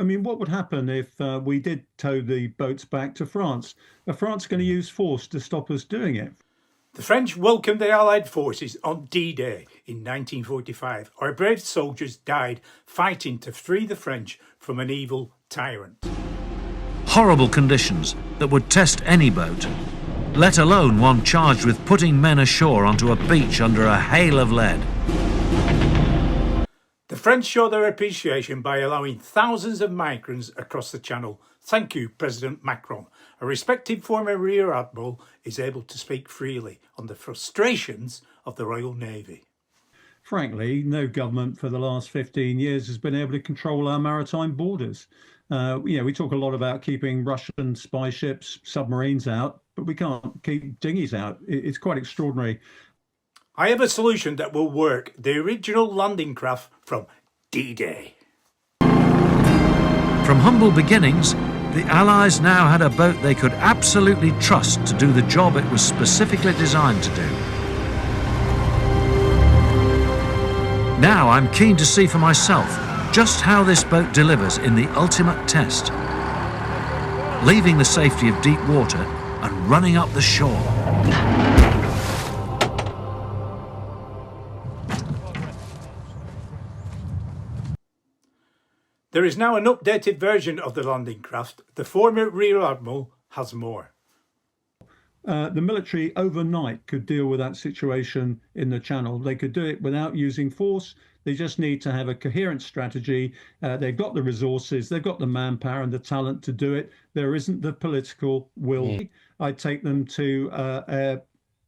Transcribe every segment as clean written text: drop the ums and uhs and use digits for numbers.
I mean, what would happen if we did tow the boats back to France? Are France going to use force to stop us doing it? The French welcomed the Allied forces on D-Day in 1945. Our brave soldiers died fighting to free the French from an evil tyrant. Horrible conditions that would test any boat, let alone one charged with putting men ashore onto a beach under a hail of lead. The French show their appreciation by allowing thousands of migrants across the Channel. Thank you, President Macron. A respected former Rear Admiral is able to speak freely on the frustrations of the Royal Navy. Frankly, no government for the last 15 years has been able to control our maritime borders. We talk a lot about keeping Russian spy ships, submarines out, but we can't keep dinghies out. It's quite extraordinary. I have a solution that will work. The original landing craft from D-Day. From humble beginnings, the Allies now had a boat they could absolutely trust to do the job it was specifically designed to do. Now I'm keen to see for myself just how this boat delivers in the ultimate test, leaving the safety of deep water and running up the shore. There is now an updated version of the landing craft. The former Rear Admiral has more. The military overnight could deal with that situation in the Channel. They could do it without using force. They just need to have a coherent strategy. They've got the resources, they've got the manpower and the talent to do it. There isn't the political will. I'd take them to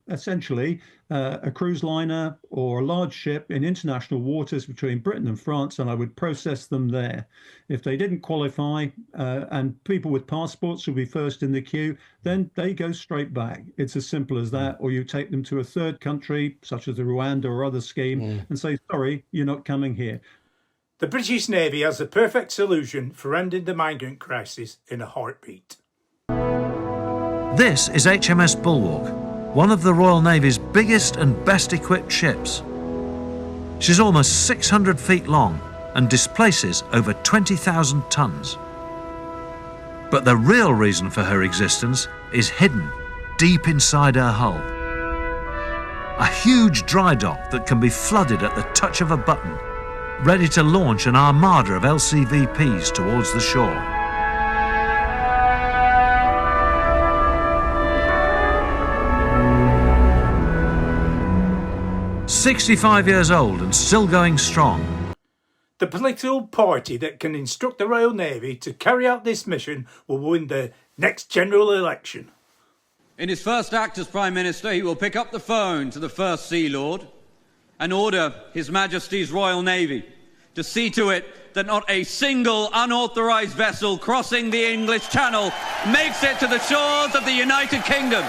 essentially a cruise liner or a large ship in international waters between Britain and France, and I would process them there. If they didn't qualify and people with passports would be first in the queue, then they go straight back. It's as simple as that. Or you take them to a third country, such as the Rwanda or other scheme, and say, sorry, you're not coming here. The British Navy has the perfect solution for ending the migrant crisis in a heartbeat. This is HMS Bulwark, one of the Royal Navy's biggest and best equipped ships. She's almost 600 feet long and displaces over 20,000 tonnes. But the real reason for her existence is hidden deep inside her hull. A huge dry dock that can be flooded at the touch of a button, ready to launch an armada of LCVPs towards the shore. 65 years old and still going strong. The political party that can instruct the Royal Navy to carry out this mission will win the next general election. In his first act as Prime Minister, he will pick up the phone to the First Sea Lord and order His Majesty's Royal Navy to see to it that not a single unauthorised vessel crossing the English Channel makes it to the shores of the United Kingdom.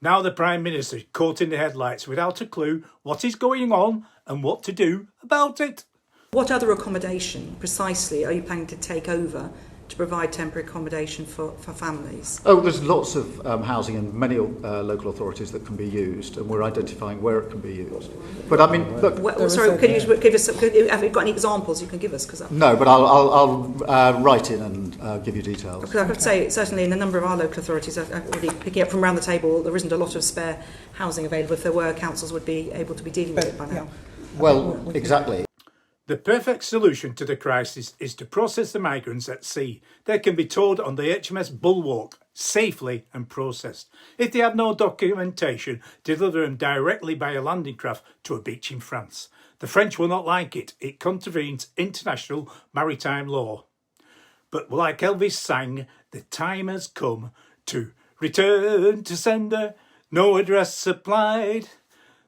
Now the Prime Minister caught in the headlights without a clue what is going on and what to do about it. What other accommodation precisely are you planning to take over to provide temporary accommodation for families? Oh, there's lots of housing in many local authorities that can be used, and we're identifying where it can be used. But I mean, look. Sorry, could you give us? Have you got any examples you can give us? No, but I'll write in and give you details. Because I could say certainly in a number of our local authorities, I'm already picking up from around the table, there isn't a lot of spare housing available. If there were, councils would be able to be dealing with it by now. Well, exactly. The perfect solution to the crisis is to process the migrants at sea. They can be towed on the HMS Bulwark safely and processed. If they have no documentation, deliver them directly by a landing craft to a beach in France. The French will not like it. It contravenes international maritime law. But like Elvis sang, the time has come to return to sender, no address supplied.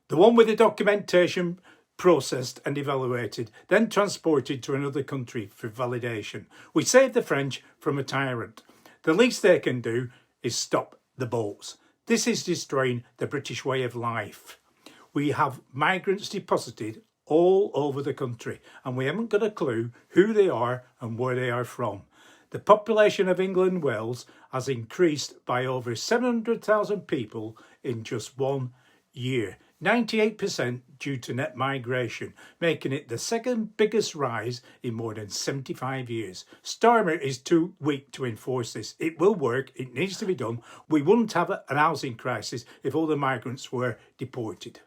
The one with the documentation processed and evaluated, then transported to another country for validation. We saved the French from a tyrant. The least they can do is stop the boats. This is destroying the British way of life. We have migrants deposited all over the country, and we haven't got a clue who they are and where they are from. The population of England and Wales has increased by over 700,000 people in just 1 year. 98% due to net migration, making it the second biggest rise in more than 75 years. Starmer is too weak to enforce this. It will work, it needs to be done. We wouldn't have an housing crisis if all the migrants were deported.